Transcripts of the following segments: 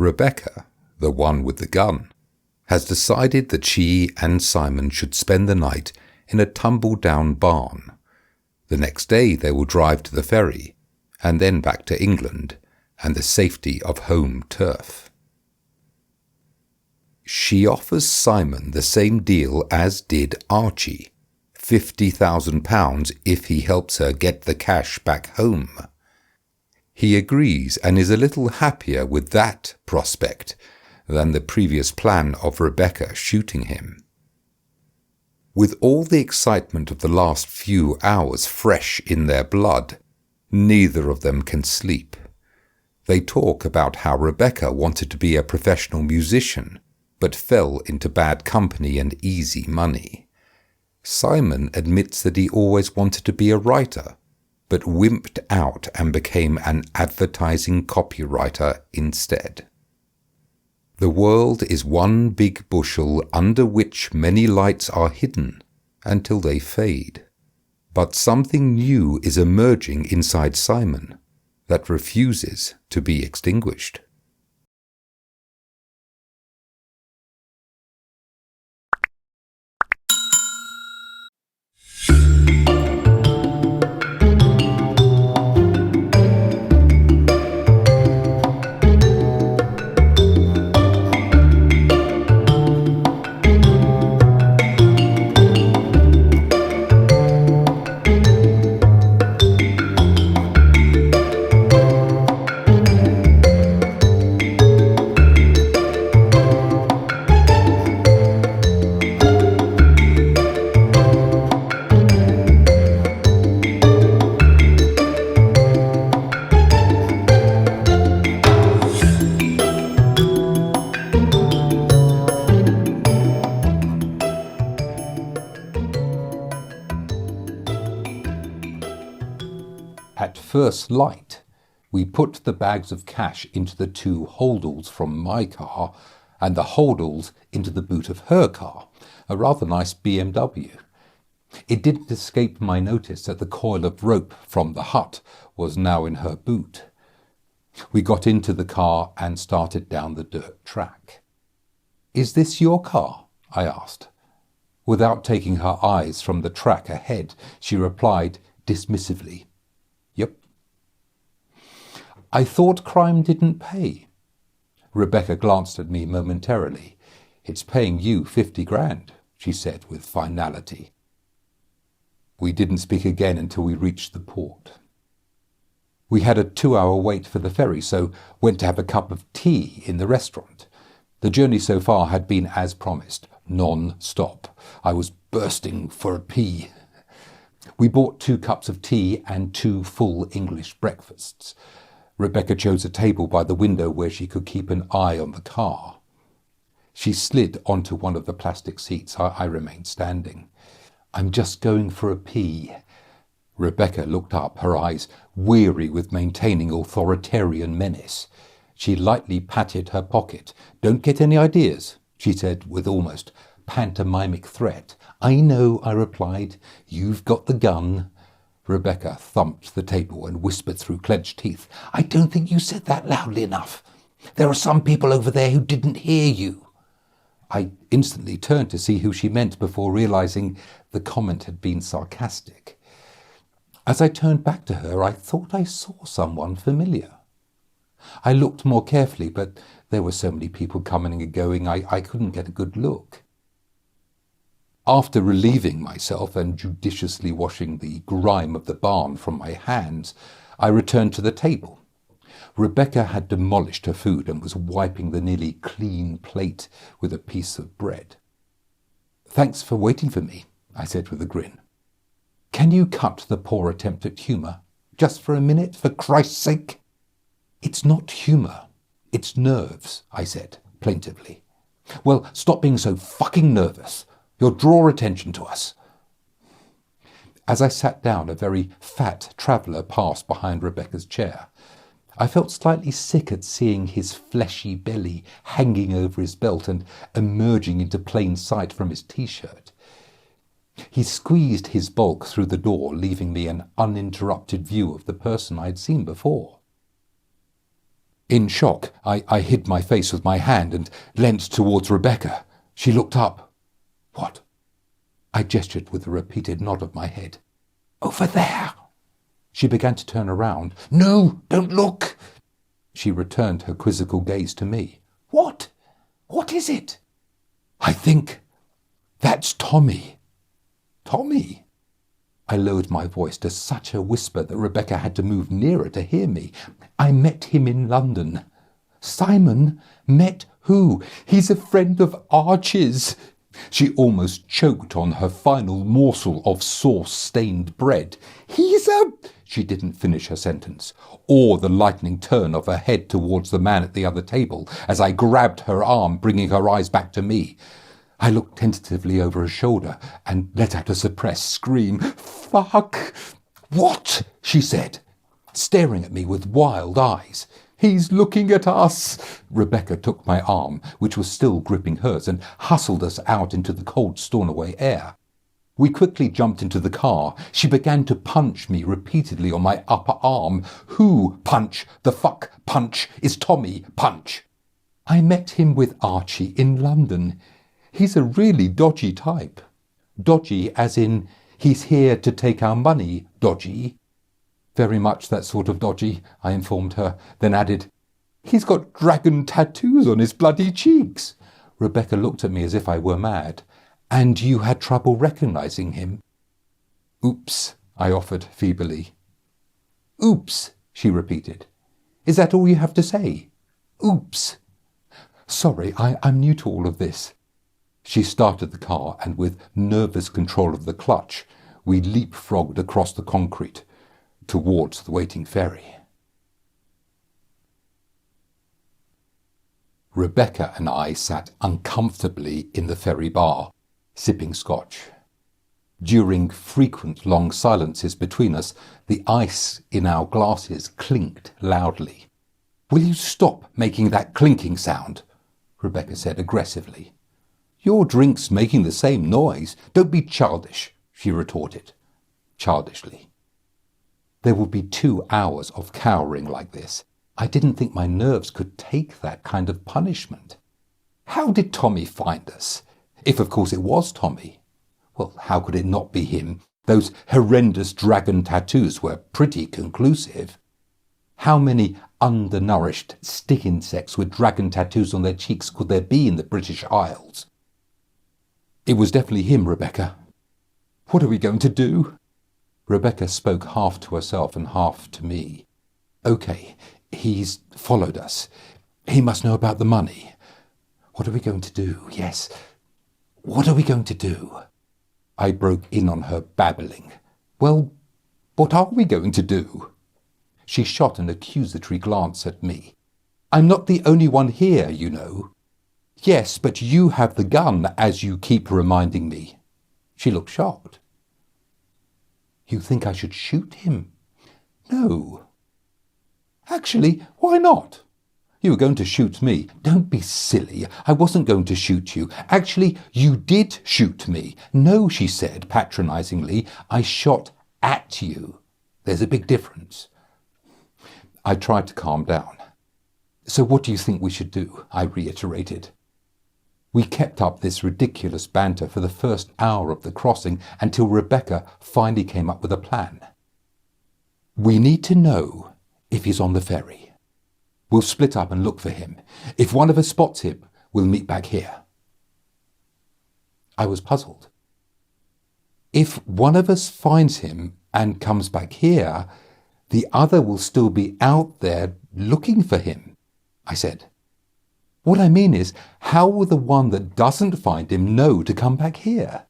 Rebecca, the one with the gun, has decided that she and Simon should spend the night in a tumble-down barn. The next day they will drive to the ferry, and then back to England and the safety of home turf. She offers Simon the same deal as did Archie, £50,000 if he helps her get the cash back home. He agrees and is a little happier with that prospect than the previous plan of Rebecca shooting him. With all the excitement of the last few hours fresh in their blood, neither of them can sleep. They talk about how Rebecca wanted to be a professional musician, but fell into bad company and easy money. Simon admits that he always wanted to be a writer, but wimped out and became an advertising copywriter instead. The world is one big bushel under which many lights are hidden until they fade. But something new is emerging inside Simon that refuses to be extinguished. At first light, we put the bags of cash into the two holdalls from my car and the holdalls into the boot of her car, a rather nice BMW. It didn't escape my notice that the coil of rope from the hut was now in her boot. We got into the car and started down the dirt track. "Is this your car?" I asked. Without taking her eyes from the track ahead, she replied dismissively, "Yep." "I thought crime didn't pay." Rebecca glanced at me momentarily. "It's paying you 50 grand, she said with finality. We didn't speak again until we reached the port. We had a 2-hour wait for the ferry, so went to have a cup of tea in the restaurant. The journey so far had been as promised, non-stop. I was bursting for a pee. We bought 2 cups of tea and 2 full English breakfasts. Rebecca chose a table by the window where she could keep an eye on the car. She slid onto one of the plastic seats. I remained standing. "I'm just going for a pee." Rebecca looked up, her eyes weary with maintaining authoritarian menace. She lightly patted her pocket. "Don't get any ideas," she said with almost pantomimic threat. "I know," I replied. "You've got the gun." Rebecca thumped the table and whispered through clenched teeth, "I don't think you said that loudly enough. There are some people over there who didn't hear you." I instantly turned to see who she meant before realizing the comment had been sarcastic. As I turned back to her, I thought I saw someone familiar. I looked more carefully, but there were so many people coming and going, I couldn't get a good look. After relieving myself and judiciously washing the grime of the barn from my hands, I returned to the table. Rebecca had demolished her food and was wiping the nearly clean plate with a piece of bread. "Thanks for waiting for me," I said with a grin. "Can you cut the poor attempt at humour? Just for a minute, for Christ's sake?" "It's not humour, it's nerves," I said plaintively. "Well, stop being so fucking nervous. You'll draw attention to us." As I sat down, a very fat traveller passed behind Rebecca's chair. I felt slightly sick at seeing his fleshy belly hanging over his belt and emerging into plain sight from his t-shirt. He squeezed his bulk through the door, leaving me an uninterrupted view of the person I had seen before. In shock, I hid my face with my hand and leant towards Rebecca. She looked up. "What?" I gestured with a repeated nod of my head. "Over there." She began to turn around. "No, don't look." She returned her quizzical gaze to me. "What? What is it?" "I think that's Tommy." "Tommy?" I lowered my voice to such a whisper that Rebecca had to move nearer to hear me. "I met him in London." "Simon? Met who?" "He's a friend of Archie's." She almost choked on her final morsel of sauce-stained bread. "He's a—" She didn't finish her sentence, or the lightning turn of her head towards the man at the other table as I grabbed her arm, bringing her eyes back to me. I looked tentatively over her shoulder and let out a suppressed scream. "Fuck!" "What?" she said, staring at me with wild eyes. "He's looking at us." Rebecca took my arm, which was still gripping hers, and hustled us out into the cold Stornoway air. We quickly jumped into the car. She began to punch me repeatedly on my upper arm. "Who punch? The fuck punch is Tommy punch." "I met him with Archie in London. He's a really dodgy type." "Dodgy as in he's here to take our money, dodgy?" "Very much that sort of dodgy," I informed her, then added, "He's got dragon tattoos on his bloody cheeks." Rebecca looked at me as if I were mad. "And you had trouble recognizing him?" "Oops," I offered feebly. "Oops," she repeated. "Is that all you have to say? Oops." "Sorry, I'm new to all of this." She started the car, and with nervous control of the clutch, we leapfrogged across the concrete towards the waiting ferry. Rebecca and I sat uncomfortably in the ferry bar, sipping scotch. During frequent long silences between us, the ice in our glasses clinked loudly. "Will you stop making that clinking sound?" Rebecca said aggressively. "Your drink's making the same noise. Don't be childish," she retorted, childishly. There would be 2 hours of cowering like this. I didn't think my nerves could take that kind of punishment. How did Tommy find us? If, of course, it was Tommy. Well, how could it not be him? Those horrendous dragon tattoos were pretty conclusive. How many undernourished stick insects with dragon tattoos on their cheeks could there be in the British Isles? It was definitely him, Rebecca. "What are we going to do?" Rebecca spoke half to herself and half to me. "Okay, he's followed us. He must know about the money. What are we going to do? Yes, what are we going to do?" I broke in on her babbling. "Well, what are we going to do?" She shot an accusatory glance at me. "I'm not the only one here, you know." "Yes, but you have the gun, as you keep reminding me." She looked shocked. "You think I should shoot him?" "No." "Actually, why not? You were going to shoot me." "Don't be silly. I wasn't going to shoot you. Actually, you did shoot me." "No," she said patronizingly. "I shot at you. There's a big difference." I tried to calm down. "So what do you think we should do?" I reiterated. We kept up this ridiculous banter for the first hour of the crossing until Rebecca finally came up with a plan. "We need to know if he's on the ferry. We'll split up and look for him. If one of us spots him, we'll meet back here." I was puzzled. "If one of us finds him and comes back here, the other will still be out there looking for him," I said. "What I mean is, how will the one that doesn't find him know to come back here?"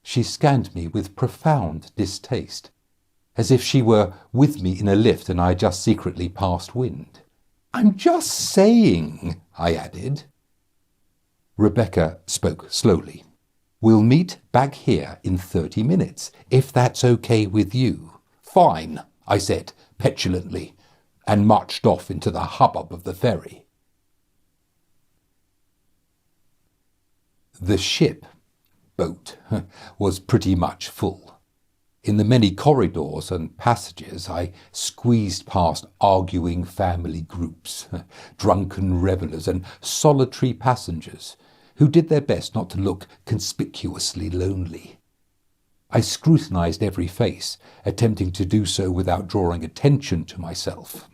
She scanned me with profound distaste, as if she were with me in a lift and I just secretly passed wind. "I'm just saying," I added. Rebecca spoke slowly. "We'll meet back here in 30 minutes, if that's okay with you." "Fine," I said petulantly, and marched off into the hubbub of the ferry. The boat, was pretty much full. In the many corridors and passages, I squeezed past arguing family groups, drunken revellers and solitary passengers who did their best not to look conspicuously lonely. I scrutinised every face, attempting to do so without drawing attention to myself.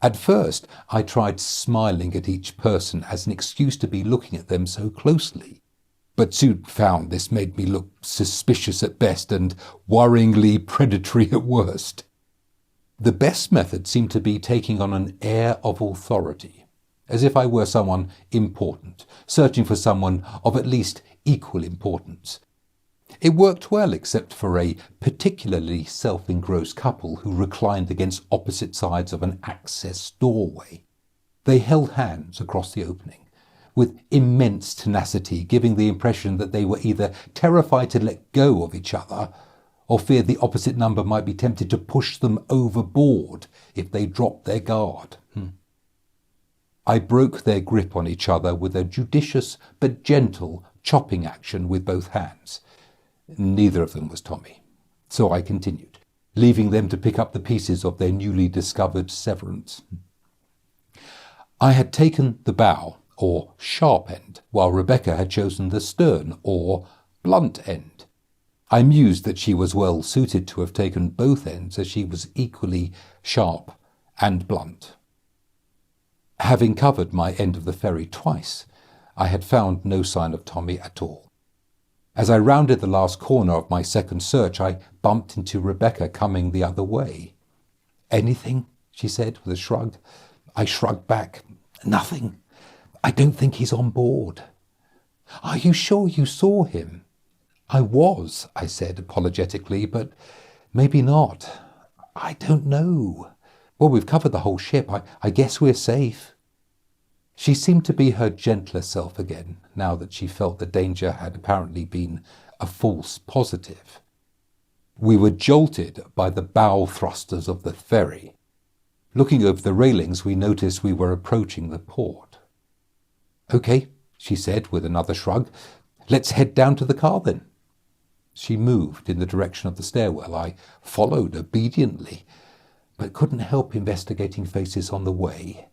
At first, I tried smiling at each person as an excuse to be looking at them so closely, but soon found this made me look suspicious at best and worryingly predatory at worst. The best method seemed to be taking on an air of authority, as if I were someone important, searching for someone of at least equal importance. It worked well except for a particularly self-engrossed couple who reclined against opposite sides of an access doorway. They held hands across the opening, with immense tenacity, giving the impression that they were either terrified to let go of each other or feared the opposite number might be tempted to push them overboard if they dropped their guard. I broke their grip on each other with a judicious but gentle chopping action with both hands. Neither of them was Tommy, so I continued, leaving them to pick up the pieces of their newly discovered severance. I had taken the bow, or sharp end, while Rebecca had chosen the stern, or blunt end. I mused that she was well suited to have taken both ends, as she was equally sharp and blunt. Having covered my end of the ferry twice, I had found no sign of Tommy at all. As I rounded the last corner of my second search, I bumped into Rebecca coming the other way. "Anything?" she said with a shrug. I shrugged back. "Nothing. I don't think he's on board." "Are you sure you saw him?" "I was," I said apologetically, "but maybe not. I don't know. Well, we've covered the whole ship. I guess we're safe." She seemed to be her gentler self again, now that she felt the danger had apparently been a false positive. We were jolted by the bow thrusters of the ferry. Looking over the railings, we noticed we were approaching the port. "Okay," she said with another shrug. "Let's head down to the car then." She moved in the direction of the stairwell. I followed obediently, but couldn't help investigating faces on the way.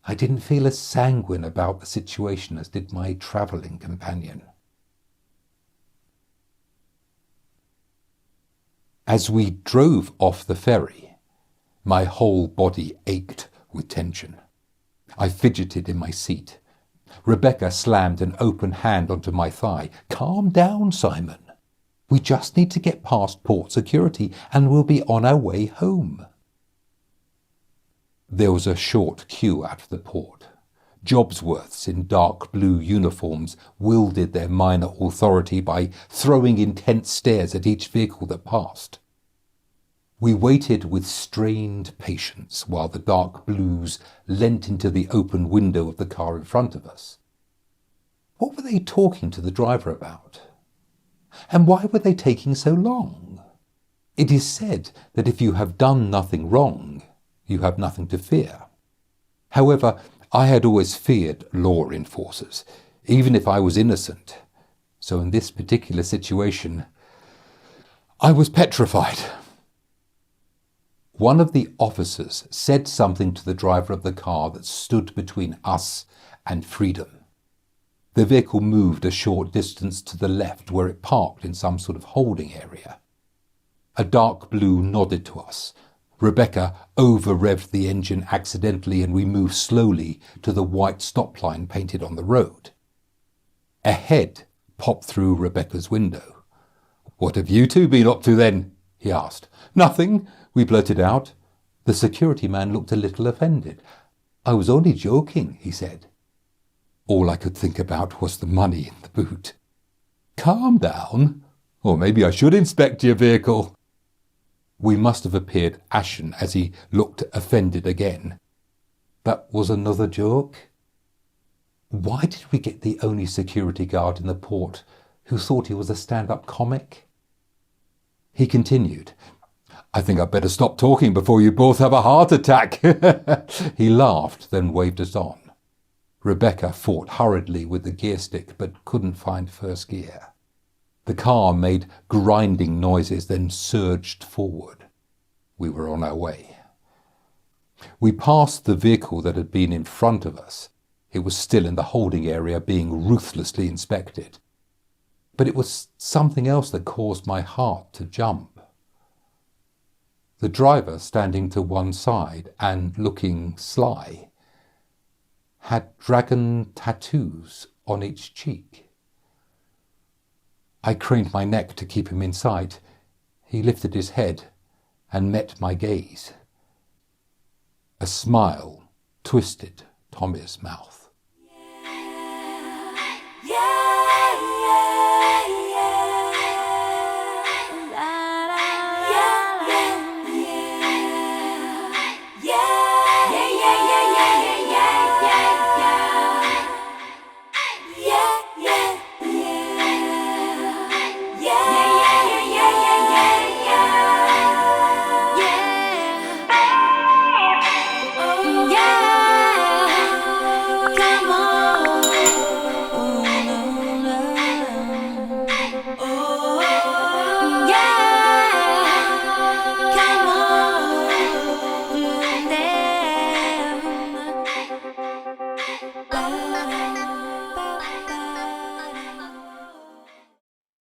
I didn't feel as sanguine about the situation as did my travelling companion. As we drove off the ferry, my whole body ached with tension. I fidgeted in my seat. Rebecca slammed an open hand onto my thigh. "Calm down, Simon. We just need to get past port security and we'll be on our way home." There was a short queue out of the port. Jobsworths in dark blue uniforms wielded their minor authority by throwing intense stares at each vehicle that passed. We waited with strained patience while the dark blues leant into the open window of the car in front of us. What were they talking to the driver about? And why were they taking so long? It is said that if you have done nothing wrong, you have nothing to fear. However, I had always feared law enforcers, even if I was innocent. So in this particular situation, I was petrified. One of the officers said something to the driver of the car that stood between us and freedom. The vehicle moved a short distance to the left where it parked in some sort of holding area. A dark blue nodded to us. Rebecca over-revved the engine accidentally and we moved slowly to the white stop line painted on the road. A head popped through Rebecca's window. "What have you two been up to then?" he asked. "Nothing," we blurted out. The security man looked a little offended. "I was only joking," he said. All I could think about was the money in the boot. "Calm down, or maybe I should inspect your vehicle." We must have appeared ashen as he looked offended again. That was another joke? Why did we get the only security guard in the port who thought he was a stand-up comic? He continued, "I think I'd better stop talking before you both have a heart attack." He laughed, then waved us on. Rebecca fought hurriedly with the gear stick but couldn't find first gear. The car made grinding noises, then surged forward. We were on our way. We passed the vehicle that had been in front of us. It was still in the holding area, being ruthlessly inspected. But it was something else that caused my heart to jump. The driver, standing to one side and looking sly, had dragon tattoos on each cheek. I craned my neck to keep him in sight. He lifted his head and met my gaze. A smile twisted Tommy's mouth.